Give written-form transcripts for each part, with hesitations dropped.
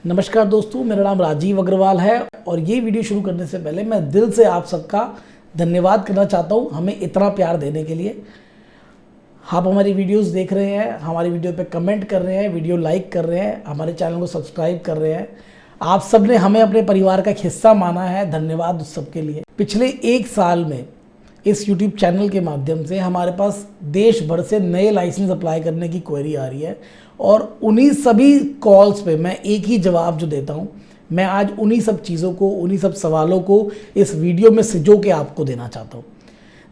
नमस्कार दोस्तों, मेरा नाम राजीव अग्रवाल है और ये वीडियो शुरू करने से पहले मैं दिल से आप सबका धन्यवाद करना चाहता हूँ हमें इतना प्यार देने के लिए। आप हमारी वीडियोस देख रहे हैं, हमारी वीडियो पे कमेंट कर रहे हैं, वीडियो लाइक कर रहे हैं, हमारे चैनल को सब्सक्राइब कर रहे हैं। आप सब ने हमें अपने परिवार का एक हिस्सा माना है, धन्यवाद उस सब के लिए। पिछले एक साल में इस YouTube चैनल के माध्यम से हमारे पास देश भर से नए लाइसेंस अप्लाई करने की क्वेरी आ रही है और उन्हीं सभी कॉल्स पे मैं एक ही जवाब जो देता हूँ, मैं आज उन्हीं सब चीज़ों को, उन्हीं सब सवालों को इस वीडियो में सिजो के आपको देना चाहता हूँ।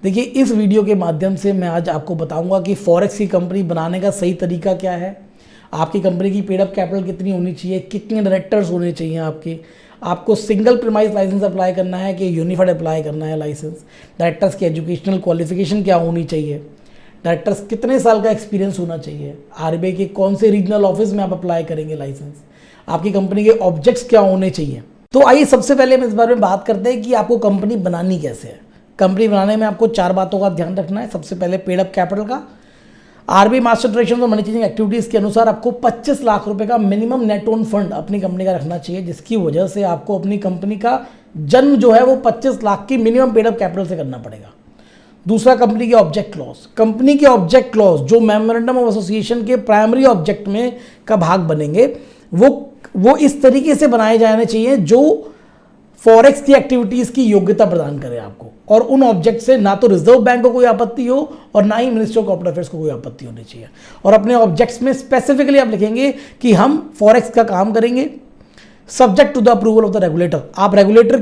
देखिए, इस वीडियो के माध्यम से मैं आज आपको बताऊंगा कि फॉरेक्स की कंपनी बनाने का सही तरीका क्या है, आपकी कंपनी की पेड अप कैपिटल कितनी होनी चाहिए, कितने डायरेक्टर्स होने चाहिए, आपको सिंगल प्रीमाइज लाइसेंस अप्लाई करना है कि यूनिफाइड अप्लाई करना है लाइसेंस, डायरेक्टर्स की एजुकेशनल क्वालिफिकेशन क्या होनी चाहिए, डायरेक्टर्स कितने साल का एक्सपीरियंस होना चाहिए, आरबीआई के कौन से रीजनल ऑफिस में आप अप्लाई करेंगे लाइसेंस, आपकी कंपनी के ऑब्जेक्ट्स क्या होने चाहिए। तो आइए सबसे पहले हम इस बारे में बात करते हैं कि आपको कंपनी बनानी कैसे है। कंपनी बनाने में आपको 4 बातों का ध्यान रखना है। सबसे पहले पेड अप कैपिटल का। आरबीआई मास्टर डायरेक्शन और मनी चेंजिंग एक्टिविटीज़ के अनुसार आपको 25 लाख रुपए का मिनिमम नेट ओन फंड अपनी कंपनी का रखना चाहिए, जिसकी वजह से आपको अपनी कंपनी का जन्म जो है वो 25 लाख की मिनिमम पेड अप कैपिटल से करना पड़ेगा। दूसरा, कंपनी के ऑब्जेक्ट क्लॉज। कंपनी के ऑब्जेक्ट क्लॉज जो मेमोरेंडम ऑफ एसोसिएशन के प्राइमरी ऑब्जेक्ट में का भाग बनेंगे वो इस तरीके से बनाए जाने चाहिए जो फॉरेक्स की एक्टिविटीज़ की योग्यता प्रदान करे आपको, और उन ऑब्जेक्ट से ना तो रिजर्व बैंक को कोई आपत्ति हो और ना ही मिनिस्ट्री ऑफ कॉर्पोरेट अफेयर्स को कोई आपत्ति होनी चाहिए। और अपने ऑब्जेक्ट्स में स्पेसिफिकली आप लिखेंगे कि हम फॉरेक्स का काम करेंगे subject to the approval of the regulator. आप रेगुलेटर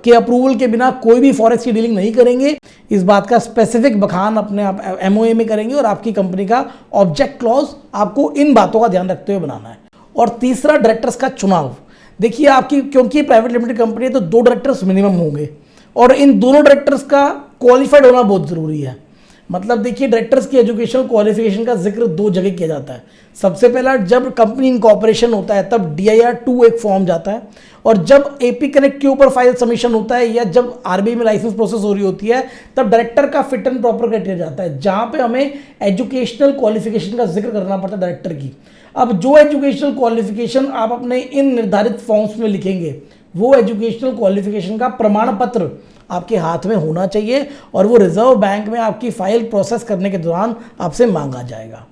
के अप्रूवल के बिना कोई भी फॉरेक्स की डीलिंग नहीं करेंगे। इस बात का स्पेसिफिक बखान अपने आप एमओए में करेंगे और आपकी कंपनी का ऑब्जेक्ट क्लॉज आपको इन बातों का ध्यान रखते हुए बनाना है। और तीसरा, डायरेक्टर्स का चुनाव। देखिए, आपकी क्योंकि प्राइवेट लिमिटेड कंपनी है तो 2 डायरेक्टर्स मिनिमम होंगे और इन दोनों डायरेक्टर्स का क्वालिफाइड होना बहुत जरूरी है। मतलब देखिए, डायरेक्टर्स की एजुकेशनल क्वालिफिकेशन का जिक्र 2 जगह किया जाता है। सबसे पहला, जब कंपनी इनकॉर्पोरेशन होता है तब DIR 2 एक फॉर्म जाता है, और जब AP कनेक्ट के ऊपर फाइल सबमिशन होता है या जब आरबीआई में लाइसेंस प्रोसेस हो रही होती है तब डायरेक्टर का फिट एंड प्रॉपर क्राइटेरिया जाता है, जहां पे हमें एजुकेशनल क्वालिफिकेशन का जिक्र करना पड़ता है डायरेक्टर की। अब जो एजुकेशनल क्वालिफिकेशन आप अपने इन निर्धारित फॉर्म्स में लिखेंगे वो एजुकेशनल क्वालिफिकेशन का प्रमाण पत्र आपके हाथ में होना चाहिए और वो रिजर्व बैंक में आपकी फाइल प्रोसेस करने के दौरान आपसे मांगा जाएगा।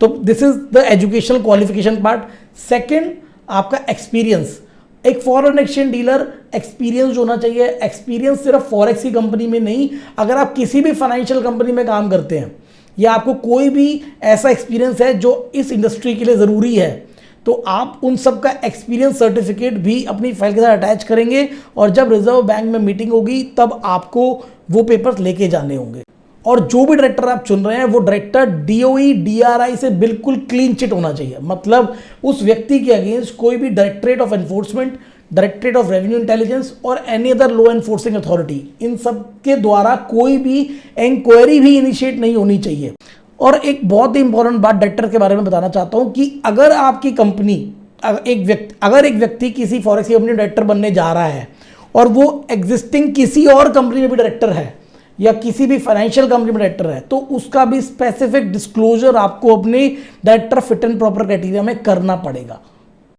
तो this is the educational qualification part. Second, आपका एक्सपीरियंस। एक फॉरेन एक्सचेंज डीलर एक्सपीरियंस होना चाहिए। एक्सपीरियंस सिर्फ फॉरेक्स की कंपनी में नहीं, अगर आप किसी भी फाइनेंशियल कंपनी में काम करते हैं या आपको कोई भी ऐसा एक्सपीरियंस है जो इस इंडस्ट्री के लिए ज़रूरी है तो आप उन सब का एक्सपीरियंस सर्टिफिकेट भी अपनी फाइल के साथ अटैच करेंगे और जब रिजर्व बैंक में मीटिंग होगी तब आपको वो पेपर्स लेके जाने होंगे। और जो भी डायरेक्टर आप चुन रहे हैं वो डायरेक्टर DOE DRI से बिल्कुल क्लीन चिट होना चाहिए। मतलब उस व्यक्ति के अगेंस्ट कोई भी directorate of enforcement, directorate of revenue intelligence और any other law enforcing authority, इन सब के द्वारा कोई भी इंक्वायरी भी इनिशिएट नहीं होनी चाहिए। और एक बहुत ही इंपॉर्टेंट बात डायरेक्टर के बारे में बताना चाहता हूं कि अगर आपकी कंपनी, अगर एक व्यक्ति किसी फॉरेक्स कंपनी में डायरेक्टर बनने जा रहा है और वो एग्जिस्टिंग किसी और कंपनी में भी डायरेक्टर है या किसी भी फाइनेंशियल कंपनी में डायरेक्टर है तो उसका भी स्पेसिफिक डिस्क्लोजर आपको अपने director fit and proper criteria में करना पड़ेगा।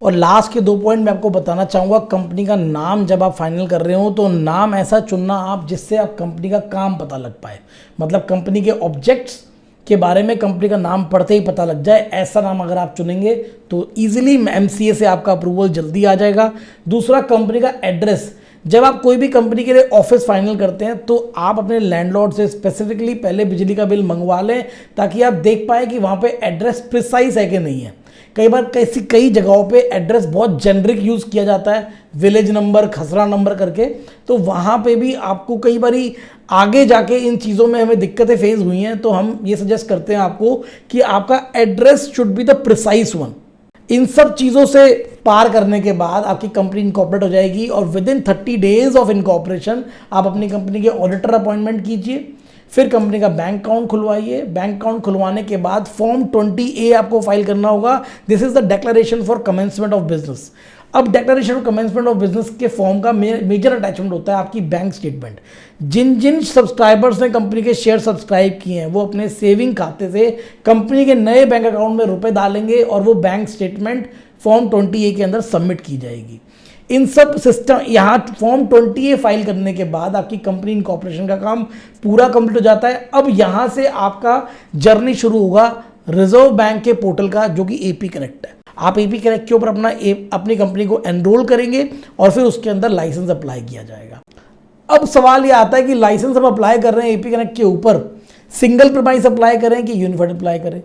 और लास्ट के 2 पॉइंट मैं आपको बताना चाहूँगा। कंपनी का नाम जब आप फाइनल कर रहे हो तो नाम ऐसा चुनना आप जिससे आप कंपनी का काम पता लग पाए। मतलब कंपनी के ऑब्जेक्ट्स के बारे में कंपनी का नाम पढ़ते ही पता लग जाए, ऐसा नाम अगर आप चुनेंगे तो ईजिली MCA से आपका अप्रूवल जल्दी आ जाएगा। दूसरा, कंपनी का एड्रेस। जब आप कोई भी कंपनी के लिए ऑफिस फाइनल करते हैं तो आप अपने लैंडलॉर्ड से स्पेसिफिकली पहले बिजली का बिल मंगवा लें ताकि आप देख पाए कि वहाँ पे एड्रेस प्रिसाइज है कि नहीं है। कई बार कई जगहों पे एड्रेस बहुत जेनरिक यूज़ किया जाता है, विलेज नंबर, खसरा नंबर करके, तो वहाँ पे भी आपको कई बारी आगे जाके इन चीज़ों में हमें दिक्कतें फेस हुई हैं। तो हम ये सजेस्ट करते हैं आपको कि आपका address should be the precise one. इन सब चीज़ों से पार करने के बाद आपकी कंपनी इनकॉर्पोरेट हो जाएगी और with in 30 days of incorporation आप अपनी कंपनी के ऑडिटर अपॉइंटमेंट कीजिए। फिर कंपनी का बैंक अकाउंट खुलवाइए। बैंक अकाउंट खुलवाने के बाद फॉर्म 20A आपको फाइल करना होगा। This is the declaration for commencement of business. अब declaration of commencement of business के फॉर्म का मेजर अटैचमेंट होता है आपकी बैंक स्टेटमेंट। जिन जिन सब्सक्राइबर्स ने कंपनी के शेयर सब्सक्राइब किए हैं वो अपने सेविंग खाते से कंपनी के नए बैंक अकाउंट में रुपए डालेंगे और वो बैंक स्टेटमेंट फॉर्म 20A के अंदर सबमिट की जाएगी। इन सब सिस्टम यहाँ फॉर्म 20A फाइल करने के बाद आपकी कंपनी इनकॉर्पोरेशन का काम पूरा कंप्लीट हो जाता है। अब यहाँ से आपका जर्नी शुरू होगा रिजर्व बैंक के पोर्टल का, जो कि AP कनेक्ट है। आप AP कनेक्ट के ऊपर अपनी कंपनी को एनरोल करेंगे और फिर उसके अंदर लाइसेंस अप्लाई किया जाएगा। अब सवाल ये आता है कि लाइसेंस हम अप्लाई कर रहे हैं AP कनेक्ट के ऊपर, सिंगल प्रीमाइस अप्लाई करें कि यूनिफाइड अप्लाई करें।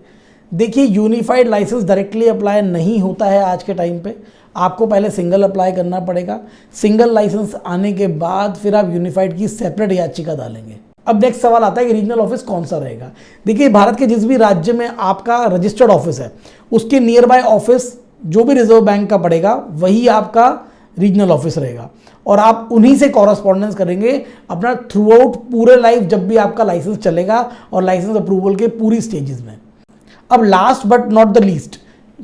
देखिए, यूनिफाइड लाइसेंस डायरेक्टली अप्लाई नहीं होता है आज के टाइम पे, आपको पहले सिंगल अप्लाई करना पड़ेगा। सिंगल लाइसेंस आने के बाद फिर आप यूनिफाइड की सेपरेट याचिका डालेंगे। अब नेक्स्ट सवाल आता है कि रीजनल ऑफिस कौन सा रहेगा। देखिए, भारत के जिस भी राज्य में आपका रजिस्टर्ड ऑफिस है उसके नियर बाय ऑफिस जो भी रिजर्व बैंक का पड़ेगा वही आपका रीजनल ऑफिस रहेगा और आप उन्हीं से कॉरेस्पॉन्डेंस करेंगे अपना थ्रू आउट पूरे लाइफ, जब भी आपका लाइसेंस चलेगा और लाइसेंस अप्रूवल के पूरी स्टेजेस में। अब last but not the least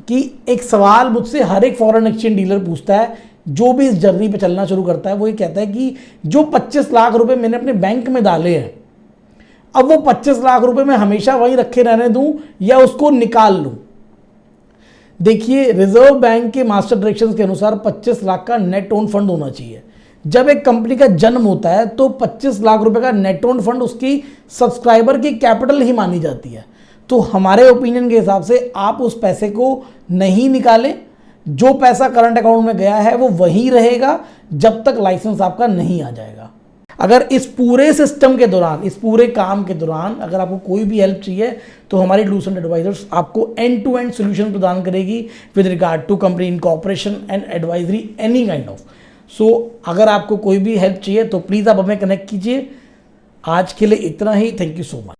कि एक सवाल मुझसे हर एक फॉरेन एक्सचेंज डीलर पूछता है जो भी इस जर्नी पे चलना शुरू करता है, वो ये कहता है कि जो 25 लाख रुपए मैंने अपने बैंक में डाले हैं, अब वो 25 लाख रुपए मैं हमेशा वहीं रखे रहने दूं या उसको निकाल लूं। देखिए, रिजर्व बैंक के मास्टर डायरेक्शंस के अनुसार 25 लाख का नेट ओन फंड होना चाहिए। जब एक कंपनी का जन्म होता है तो 25 लाख रुपए का नेट ओन फंड उसकी सब्सक्राइबर की कैपिटल ही मानी जाती है। तो हमारे ओपिनियन के हिसाब से आप उस पैसे को नहीं निकालें, जो पैसा करंट अकाउंट में गया है वो वही रहेगा जब तक लाइसेंस आपका नहीं आ जाएगा। अगर इस पूरे सिस्टम के दौरान, इस पूरे काम के दौरान अगर आपको कोई भी हेल्प चाहिए तो हमारी लूसेंट एडवाइजर्स आपको एंड टू एंड सोल्यूशन प्रदान करेगी with regard to company incorporation and advisory any kind of. So अगर आपको कोई भी हेल्प चाहिए तो प्लीज़ आप हमें कनेक्ट कीजिए। आज के लिए इतना ही। Thank you so much.